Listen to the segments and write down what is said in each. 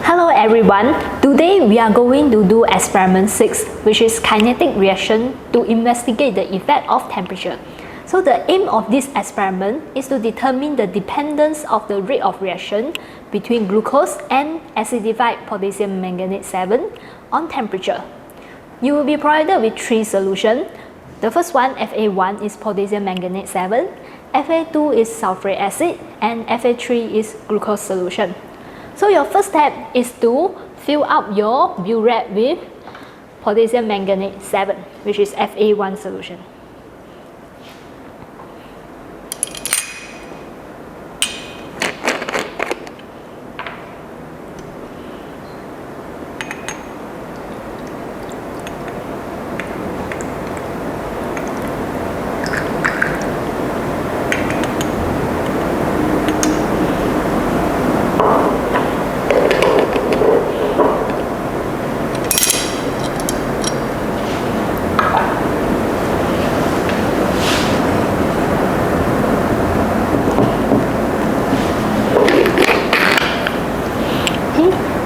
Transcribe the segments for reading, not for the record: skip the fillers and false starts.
Hello everyone, today we are going to do experiment 6, which is kinetic reaction to investigate the effect of temperature. So the aim of this experiment is to determine the dependence of the rate of reaction between glucose and acidified potassium manganate 7 on temperature. You will be provided with 3 solutions. The first one, Fa1, is potassium manganate 7, Fa2 is sulfuric acid, and Fa3 is glucose solution. So your first step is to fill up your burette with potassium manganate 7, which is Fa1 solution.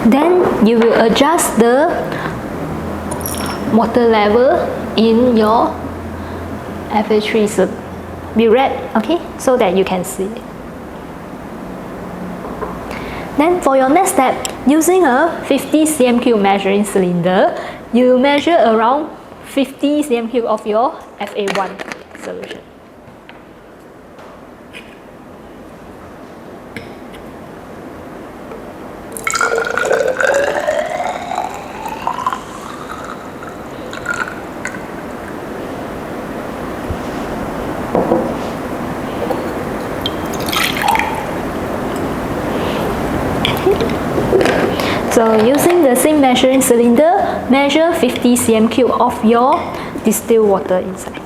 Then you will adjust the water level in your Fa3 burette, okay, so that you can see it. Then for your next step, using a 50 cm3 measuring cylinder, you measure around 50 cm3 of your Fa1 solution. So using the same measuring cylinder, measure 50 cm3 of your distilled water inside.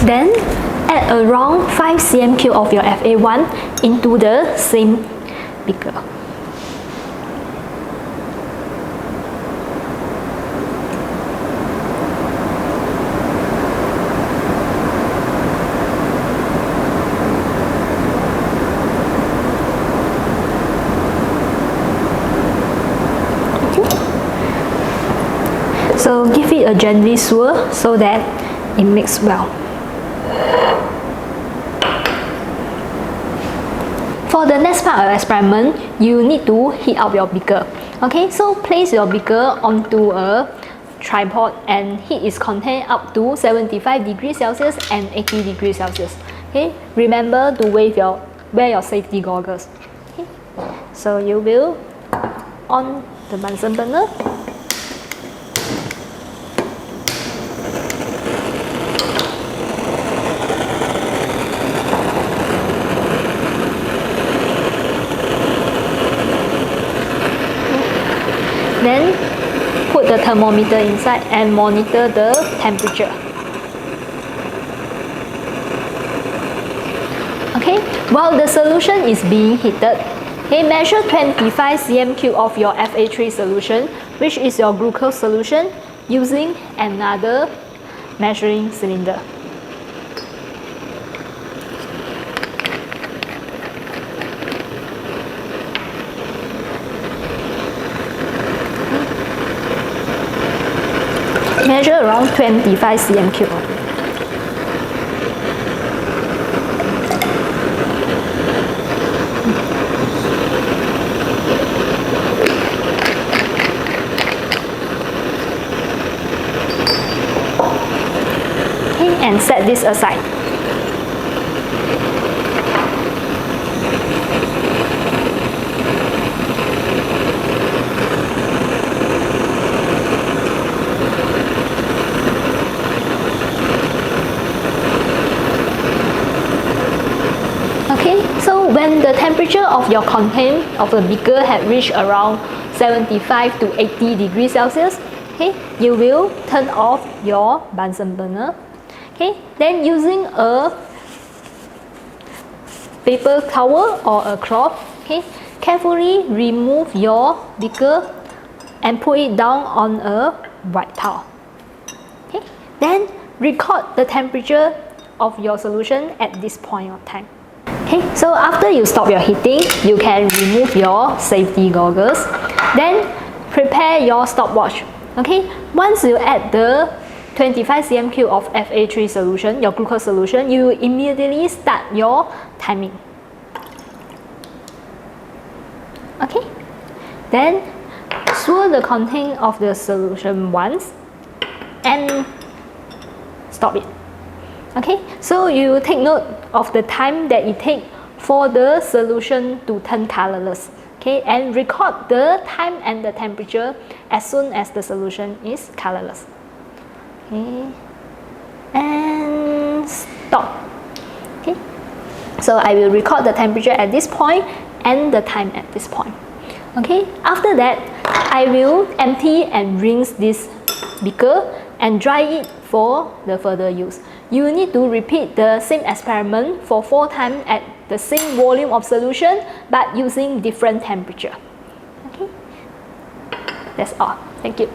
Then add around 5 cm3 of your Fa1 into the same beaker. So give it a gently swirl so that it mixes well. For the next part of the experiment, you need to heat up your beaker. Okay, so place your beaker onto a tripod and heat its content up to 75 degrees Celsius and 80 degrees Celsius. Okay, remember to wear your safety goggles. Okay, so you will on the Bunsen burner. Then put the thermometer inside and monitor the temperature. Okay, while the solution is being heated, okay, measure 25 cm3 of your Fa3 solution, which is your glucose solution, using another measuring cylinder. Measure around 25 cm3. Okay, and set this aside. So when the temperature of your content of the beaker had reached around 75 to 80 degrees Celsius, okay, you will turn off your Bunsen burner. Okay, then using a paper towel or a cloth, okay, carefully remove your beaker and put it down on a white towel. Okay, then record the temperature of your solution at this point of time. Okay, so after you stop your heating, you can remove your safety goggles. Then prepare your stopwatch. Okay, once you add the 25 cm³ of Fa3 solution, your glucose solution, you immediately start your timing. Okay, then swirl the content of the solution once and stop it. Okay, so you take note of the time that it takes for the solution to turn colorless. Okay, and record the time and the temperature as soon as the solution is colorless. Okay, and stop. Okay, so I will record the temperature at this point and the time at this point. Okay, after that, I will empty and rinse this beaker and dry it for the further use. You need to repeat the same experiment for 4 times at the same volume of solution but using different temperature. Okay, that's all. Thank you.